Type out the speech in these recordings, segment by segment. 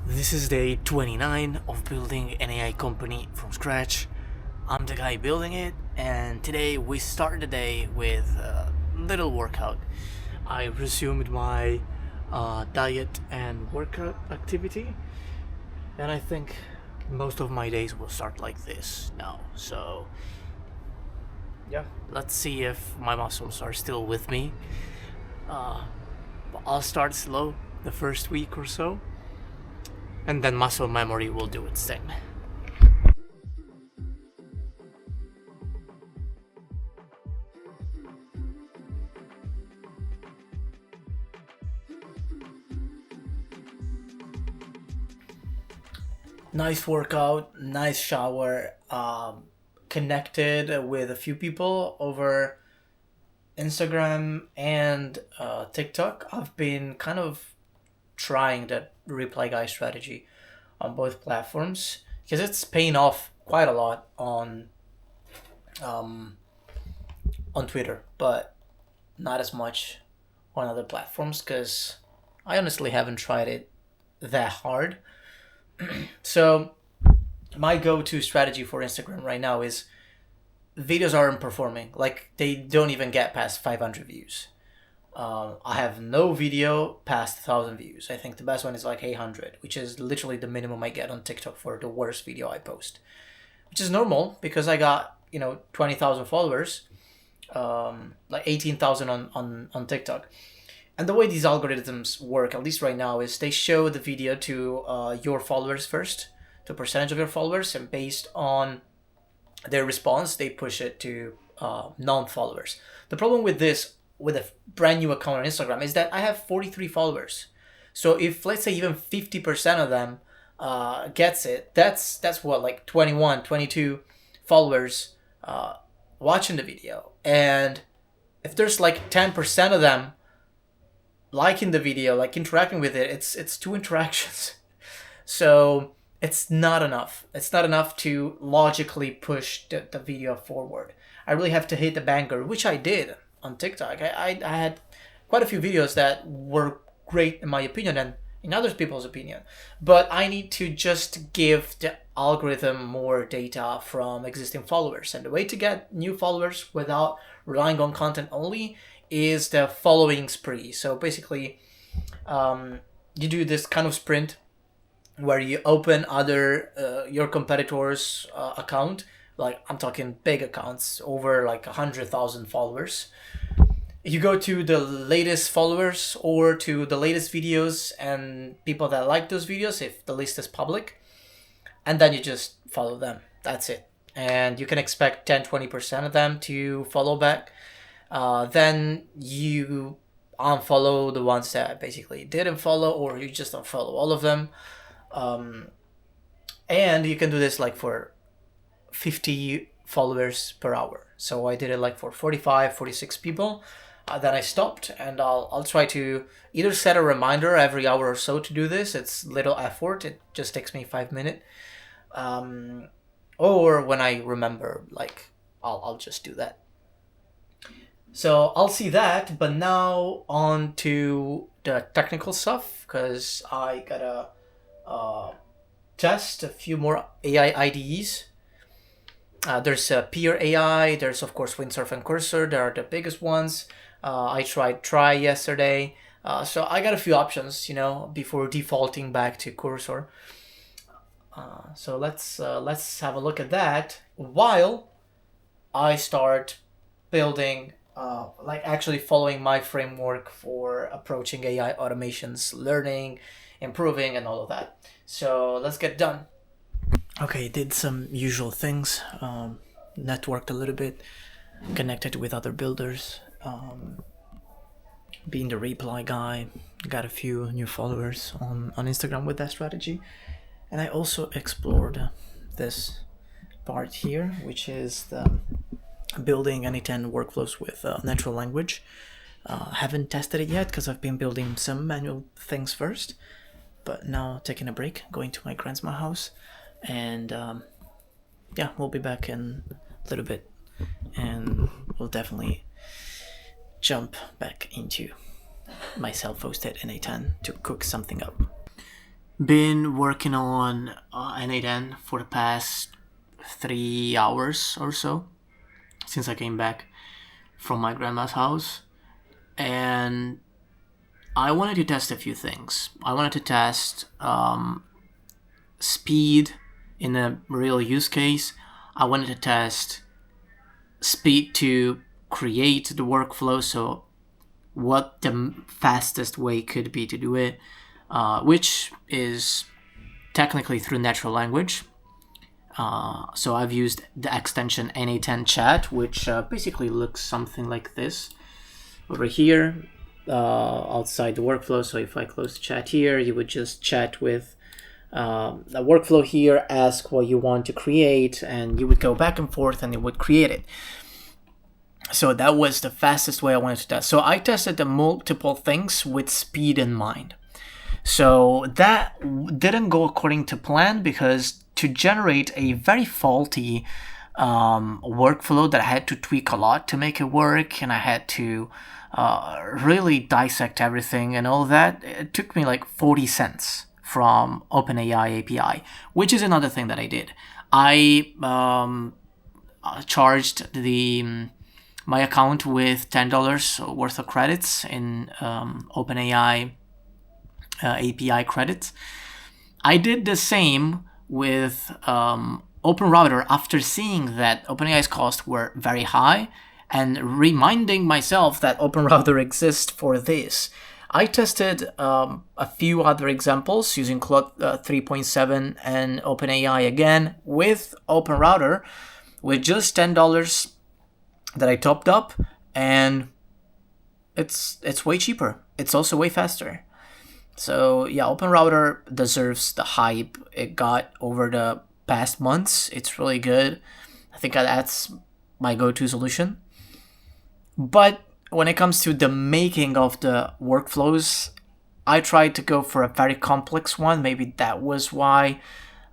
This is day 29 of building an AI company from scratch. I'm the guy building it, and today we start the day with a little workout. I resumed my diet and workout activity, and I think most of my days will start like this now. So, yeah, let's see if my muscles are still with me. But I'll start slow the first week or so, and then muscle memory will do its thing. Nice workout, nice shower, connected with a few people over Instagram and TikTok. I've been kind of trying that reply guy strategy on both platforms because it's paying off quite a lot um, on Twitter, but not as much on other platforms because I honestly haven't tried it that hard. So my go-to strategy for Instagram right now is videos aren't performing. Like they don't even get past 500 views. I have no video past 1,000 views. I think the best one is like 800, which is literally the minimum I get on TikTok for the worst video I post, which is normal because I got 20,000 followers, like 18,000 on TikTok. And the way these algorithms work, at least right now, is they show the video to your followers first, the percentage of your followers, and based on their response, they push it to non-followers. The problem with this, with a brand new account on Instagram, is that I have 43 followers. So if, let's say, even 50% of them gets it, that's what, like 21, 22 followers watching the video. And if there's like 10% of them liking the video, like interacting with it, it's two interactions. So it's not enough. It's not enough to logically push the video forward. I really have to hit the banger, which I did on TikTok. I had quite a few videos that were great in my opinion and in other people's opinion. But I need to just give the algorithm more data from existing followers. And the way to get new followers without relying on content only is the following spree. So basically, you do this kind of sprint where you open other your competitors' account. Like I'm talking big accounts, over like 100,000 followers. You go to the latest followers or to the latest videos and people that like those videos, if the list is public, and then you just follow them. That's it. And you can expect 10-20% of them to follow back. Then you unfollow the ones that basically didn't follow, or you just unfollow all of them. And you can do this like for 50 followers per hour. So I did it like for 45, 46 people. Then I stopped, and I'll try to either set a reminder every hour or so to do this. It's little effort. It just takes me 5 minutes. Or when I remember, like I'll just do that. So I'll see that, but now on to the technical stuff, because I gotta test a few more AI IDEs. There's Peer AI, there's of course Windsurf and Cursor, they are the biggest ones. I tried Try yesterday, so I got a few options, before defaulting back to Cursor. So let's have a look at that while I start building, like actually following my framework for approaching AI automations, learning, improving, and all of that. So let's get done. Okay, did some usual things, networked a little bit, connected with other builders, being the reply guy, got a few new followers on Instagram with that strategy. And I also explored this part here, which is the building N8N workflows with natural language. Haven't tested it yet because I've been building some manual things first, but now taking a break, going to my grandma's house, and yeah, we'll be back in a little bit, and we'll definitely jump back into my self-hosted N8N to cook something up. Been working on N8N for the past 3 hours or so since I came back from my grandma's house, and I wanted to test a few things. I wanted to test speed in a real use case. I wanted to test speed to create the workflow, so what the fastest way could be to do it, which is technically through natural language. So I've used the extension N8N Chat, which basically looks something like this. Over here, outside the workflow, so if I close the chat here, you would just chat with the workflow here, ask what you want to create, and you would go back and forth and it would create it. So that was the fastest way I wanted to test. So I tested the multiple things with speed in mind. So that didn't go according to plan, because to generate a very faulty workflow that I had to tweak a lot to make it work, and I had to really dissect everything and all that, it took me like 40 cents from OpenAI API, which is another thing that I did. I charged my account with $10 worth of credits in OpenAI API credits. I did the same with OpenRouter after seeing that OpenAI's costs were very high and reminding myself that OpenRouter exists for this. I tested a few other examples using Claude 3.7 and OpenAI again with OpenRouter with just $10 that I topped up, and it's way cheaper. It's also way faster. So yeah, OpenRouter deserves the hype it got over the past months. It's really good. I think that's my go-to solution. But when it comes to the making of the workflows, I tried to go for a very complex one. Maybe that was why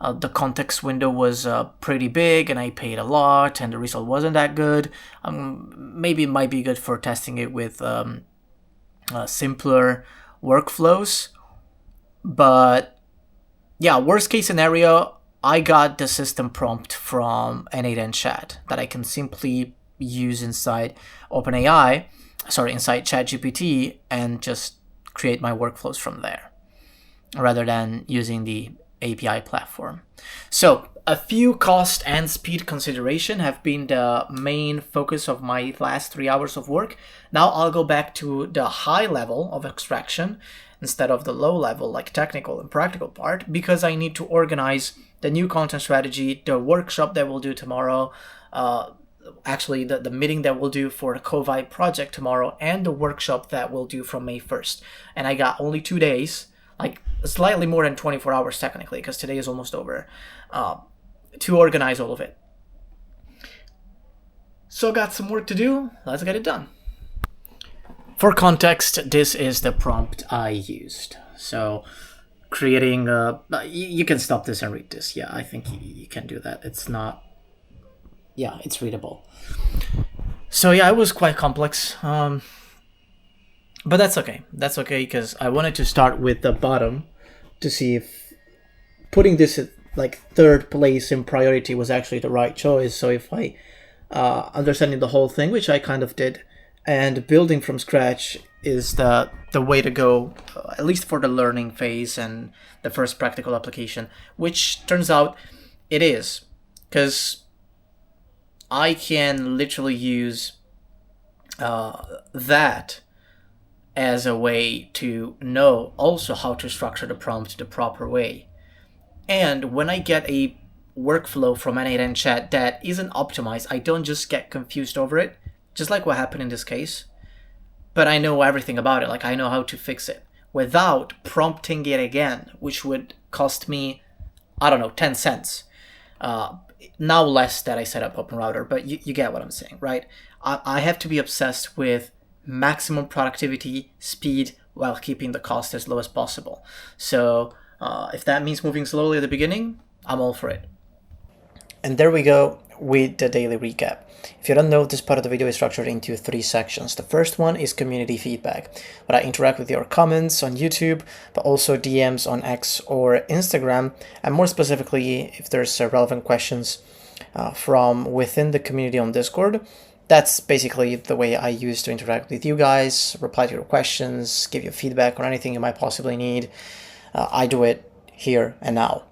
the context window was pretty big and I paid a lot and the result wasn't that good. Maybe it might be good for testing it with simpler workflows. But yeah, worst case scenario, I got the system prompt from N8N Chat that I can simply use inside OpenAI, inside ChatGPT, and just create my workflows from there, rather than using the API platform. So a few cost and speed consideration have been the main focus of my last 3 hours of work. Now I'll go back to the high level of extraction instead of the low level, like technical and practical part, because I need to organize the new content strategy, the workshop that we'll do tomorrow, actually the meeting that we'll do for the COVID project tomorrow, and the workshop that we'll do from May 1st. And I got only 2 days, like slightly more than 24 hours technically, because today is almost over, to organize all of it. So got some work to do. Let's get it done. For context, this is the prompt I used. So creating, you can stop this and read this. Yeah, I think you can do that. It's not, yeah, it's readable. So yeah, it was quite complex. But that's okay. That's okay, because I wanted to start with the bottom to see if putting this at like third place in priority was actually the right choice. So if I understanding the whole thing, which I kind of did, and building from scratch is the way to go, at least for the learning phase and the first practical application, which turns out it is, because I can literally use that as a way to know also how to structure the prompt the proper way. And when I get a workflow from N8N Chat that isn't optimized, I don't just get confused over it, just like what happened in this case, but I know everything about it. Like I know how to fix it without prompting it again, which would cost me, I don't know, 10 cents. Now less that I set up OpenRouter, but you get what I'm saying, right? I have to be obsessed with maximum productivity, speed, while keeping the cost as low as possible. So if that means moving slowly at the beginning, I'm all for it. And there we go with the daily recap. If you don't know, this part of the video is structured into 3 sections. The first one is community feedback, where I interact with your comments on YouTube, but also DMs on X or Instagram, and more specifically, if there's relevant questions from within the community on Discord. That's basically the way I use to interact with you guys, reply to your questions, give you feedback on anything you might possibly need. I do it here and now.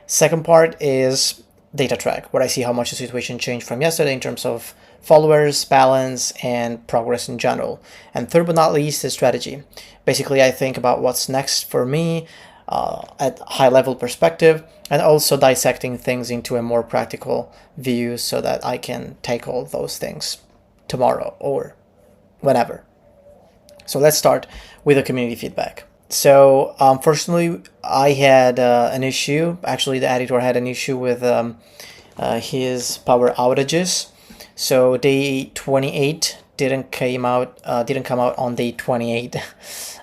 Second part is data track, where I see how much the situation changed from yesterday in terms of followers, balance, and progress in general. And third but not least is strategy. Basically, I think about what's next for me at high level perspective, and also dissecting things into a more practical view so that I can tackle those things tomorrow or whenever. So let's start with the community feedback. So unfortunately, I had an issue. Actually, the editor had an issue with his power outages. So day 28 didn't come out on day 28,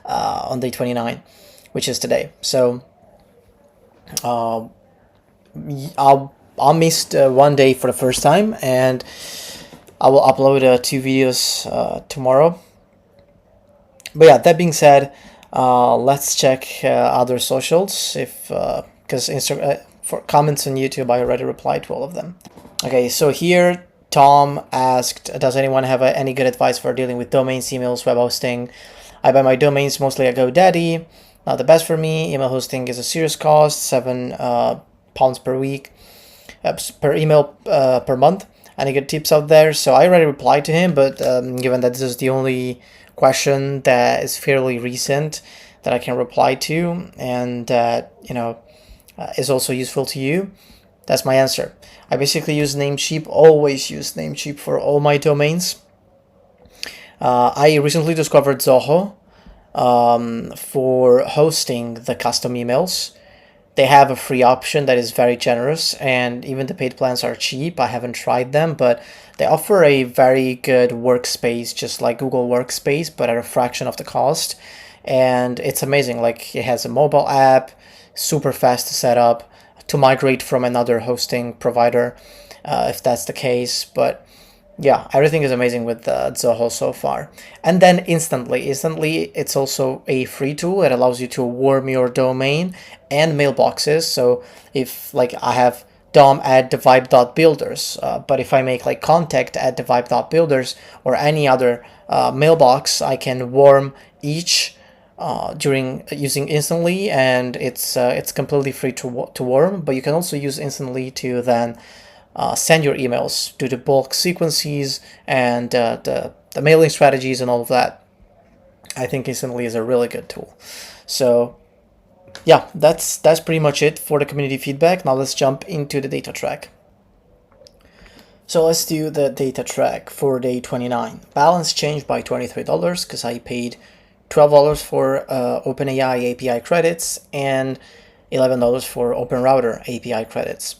on day 29, which is today. So I'll miss one day for the first time, and I will upload 2 videos tomorrow. But yeah, that being said, let's check other socials, if because for comments on YouTube I already replied to all of them. Okay, so here Tom asked, does anyone have any good advice for dealing with domains, emails, web hosting? I buy my domains mostly at GoDaddy. Not the best for me. Email hosting is a serious cost, £7 per week, per email per month. Any good tips out there? So I already replied to him, but given that this is the only question that is fairly recent that I can reply to, and that is also useful to you, that's my answer. I basically use Namecheap, always use Namecheap for all my domains. I recently discovered Zoho for hosting the custom emails. They have a free option that is very generous, and even the paid plans are cheap. I haven't tried them, but they offer a very good workspace, just like Google Workspace, but at a fraction of the cost. And it's amazing. Like, it has a mobile app, super fast to set up, to migrate from another hosting provider, if that's the case. But yeah, everything is amazing with Zoho so far. And then Instantly, it's also a free tool. It allows you to warm your domain and mailboxes. So if, like, I have dom@thevibe.builders, but if I make like contact@thevibe.builders or any other mailbox, I can warm each during using Instantly, and it's completely free to warm. But you can also use Instantly to then send your emails, do the bulk sequences and the mailing strategies and all of that. I think Instantly is a really good tool. So yeah, that's pretty much it for the community feedback. Now let's jump into the data track. So let's do the data track for day 29. Balance changed by $23 because I paid $12 for OpenAI API credits and $11 for OpenRouter API credits.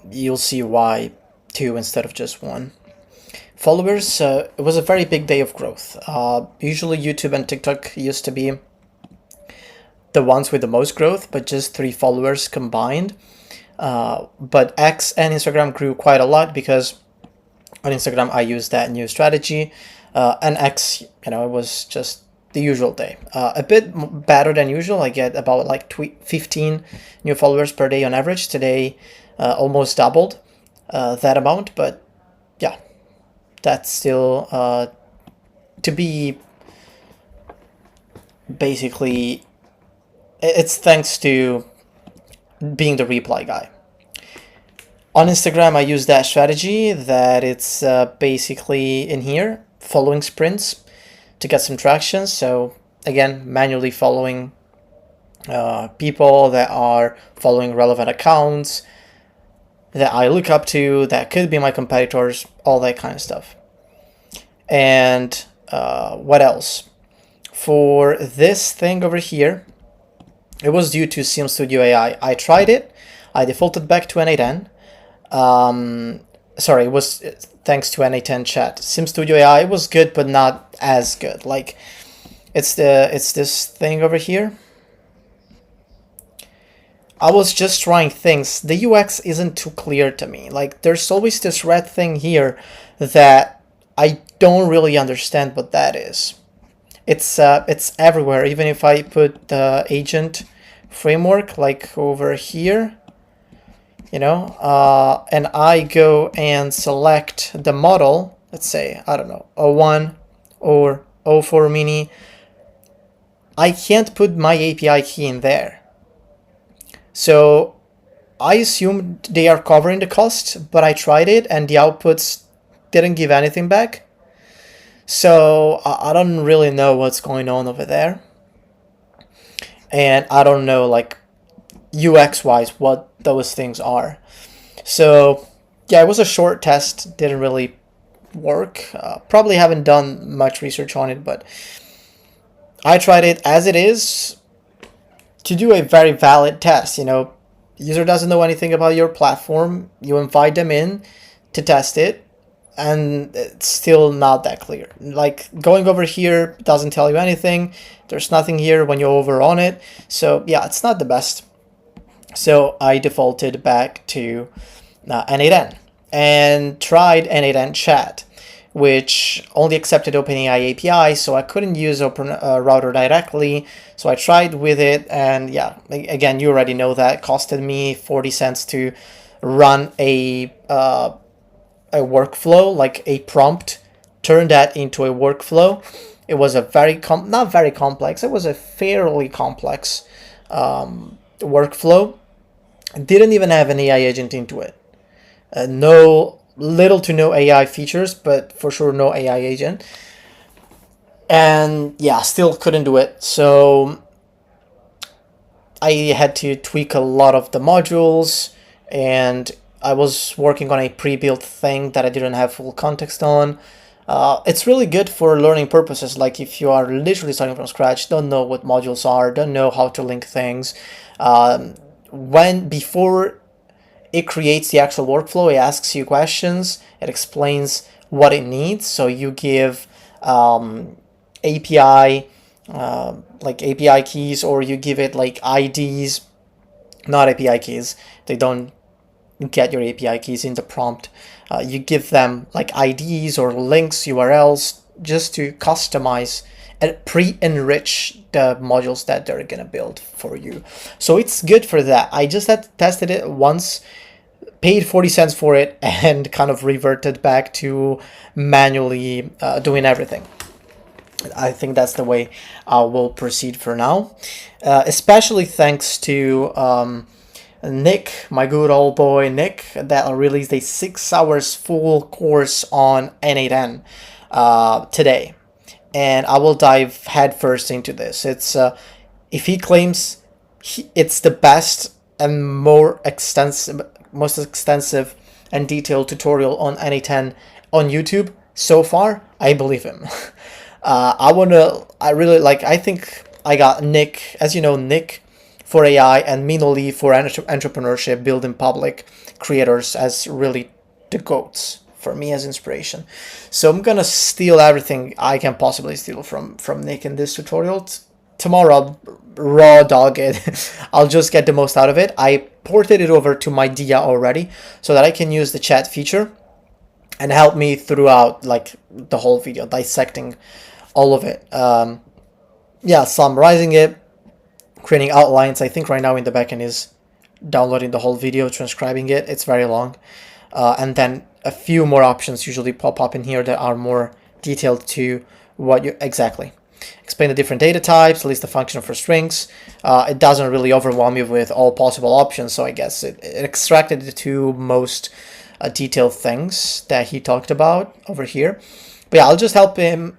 You'll see why 2 instead of just 1. Followers, it was a very big day of growth. Usually YouTube and TikTok used to be the ones with the most growth, but just 3 followers combined. But X and Instagram grew quite a lot because on Instagram I used that new strategy, and X, it was just the usual day. A bit better than usual. I get about like 15 new followers per day on average. Today, almost doubled that amount, but yeah, that's still to be basically, it's thanks to being the reply guy. On Instagram, I use that strategy that it's basically in here, following sprints to get some traction. So again, manually following people that are following relevant accounts that I look up to, that could be my competitors, all that kind of stuff. And what else? For this thing over here, it was due to Sim Studio AI. I tried it. I defaulted back to N8N. Sorry, it was thanks to N8N chat. Sim Studio AI was good, but not as good. Like, it's this thing over here. I was just trying things. The UX isn't too clear to me. Like, there's always this red thing here that I don't really understand what that is. It's everywhere. Even if I put the agent framework like over here, and I go and select the model, let's say, I don't know, O1 or O4 mini, I can't put my API key in there. So I assumed they are covering the cost, but I tried it and the outputs didn't give anything back. So I don't really know what's going on over there. And I don't know, like, UX wise, what those things are. So yeah, it was a short test, didn't really work. Probably haven't done much research on it, but I tried it as it is to do a very valid test. User doesn't know anything about your platform, you invite them in to test it, and it's still not that clear. Like, going over here doesn't tell you anything. There's nothing here when you're over on it. So yeah, it's not the best. So I defaulted back to N8N and tried N8N chat, which only accepted OpenAI API, so I couldn't use Open Router directly. So I tried with it, and yeah, again, you already know that it costed me 40 cents to run a workflow, like a prompt, turn that into a workflow. It was a not very complex, it was a fairly complex workflow. Didn't even have an AI agent into it. Little to no AI features, but for sure no AI agent. And yeah, still couldn't do it. So I had to tweak a lot of the modules, and I was working on a pre-built thing that I didn't have full context on. It's really good for learning purposes, like if you are literally starting from scratch, don't know what modules are, don't know how to link things. Before it creates the actual workflow, it asks you questions, it explains what it needs. So you give API, like API keys, or you give it like IDs, not API keys. They don't get your API keys in the prompt. You give them like IDs or links, URLs, just to customize and pre-enrich the modules that they're gonna build for you. So it's good for that. I just had tested it once, paid 40 cents for it, and kind of reverted back to manually doing everything. I think that's the way I will proceed for now, especially thanks to Nick, my good old boy Nick, that released a 6 hours full course on N8N today. And I will dive headfirst into this. It's if he claims it's the best and most extensive and detailed tutorial on N8N on YouTube so far, I believe him. I think I got Nick, as you know, Nick for AI and Minoli for entrepreneurship, building public creators as really the GOATs for me as inspiration. So I'm gonna steal everything I can possibly steal from Nick in this tutorial. Tomorrow I'll raw dog it. I'll just get the most out of it. I ported it over to my Dia already so that I can use the chat feature and help me throughout like the whole video, dissecting all of it. Summarizing it, creating outlines. I think right now in the backend is downloading the whole video, transcribing it. It's very long. And then a few more options usually pop up in here that are more detailed to what you exactly. Explain the different data types, list the function for strings. It doesn't really overwhelm you with all possible options, so I guess it extracted the two most detailed things that he talked about over here. But yeah, I'll just help him.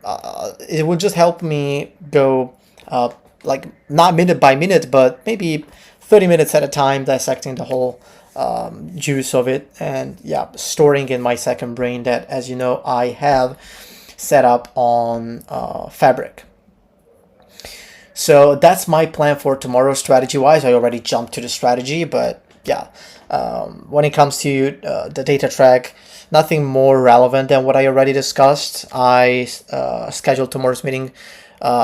It will just help me go like not minute by minute, but maybe 30 minutes at a time, dissecting the whole juice of it, and yeah, storing in my second brain that, as you know, I have set up on Fabric. So that's my plan for tomorrow strategy wise. I already jumped to the strategy, but yeah, when it comes to the data track, nothing more relevant than what I already discussed. I scheduled tomorrow's meeting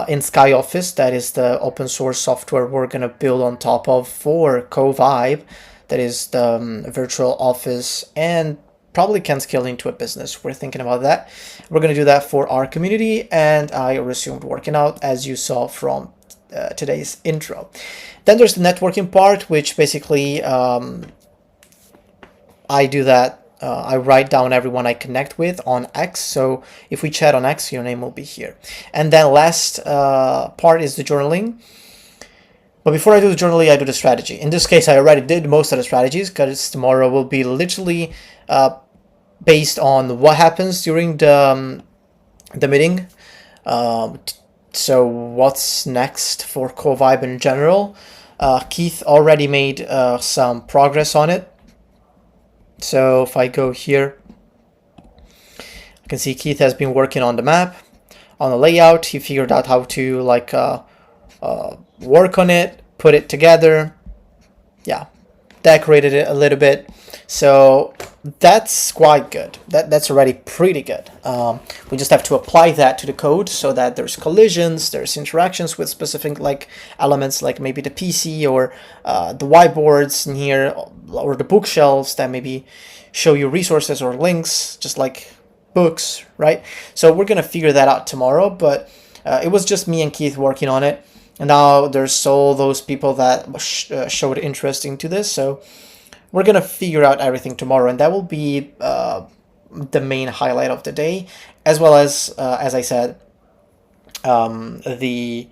in Sky Office. That is the open source software we're going to build on top of for CoVibe. That is the virtual office, and probably can scale into a business. We're thinking about that. We're going to do that for our community, and I resumed working out, as you saw from today's intro. Then there's the networking part, which basically I do that. I write down everyone I connect with on X. So if we chat on X, your name will be here. And then last part is the journaling. But before I do the journaling, I do the strategy. In this case, I already did most of the strategies, because tomorrow will be literally based on what happens during the meeting. So what's next for CoVibe in general? Keith already made some progress on it. So if I go here, I can see Keith has been working on the map, on the layout. He figured out how to work on it, put it together. Yeah, decorated it a little bit. So that's quite good. That's already pretty good. We just have to apply that to the code so that there's collisions, there's interactions with specific elements, like maybe the PC or the whiteboards in here, or the bookshelves that maybe show you resources or links, just like books, right? So we're gonna figure that out tomorrow, but it was just me and Keith working on it. And now there's all those people that showed interest into this, so we're gonna figure out everything tomorrow, and that will be the main highlight of the day, as well as I said, the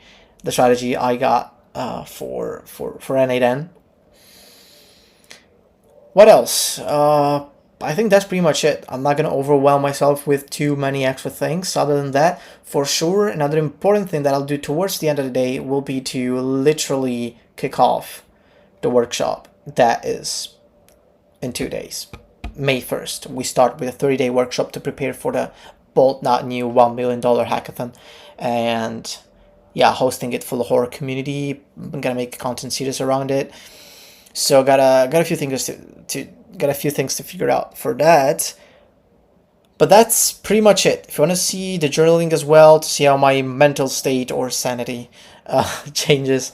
strategy I got for N8N. What else? I think that's pretty much it. I'm not gonna overwhelm myself with too many extra things. Other than that, for sure, another important thing that I'll do towards the end of the day will be to literally kick off the workshop that is in 2 days. May 1st, we start with a 30-day workshop to prepare for the Bolt Not New $1 million hackathon, and yeah, hosting it for the horror community. I'm gonna make a content series around it. So got a few things to figure out for that. But that's pretty much it. If you want to see the journaling as well, to see how my mental state or sanity changes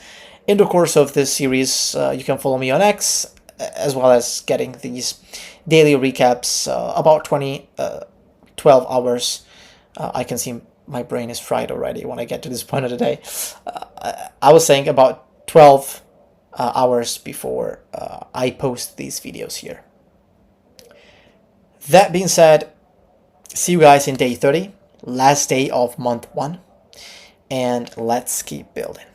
in the course of this series, you can follow me on X, as well as getting these daily recaps about 12 hours. I can see my brain is fried already when I get to this point of the day. I was saying about 12 hours before I post these videos here. That being said, see you guys in day 30, last day of month 1, and let's keep building.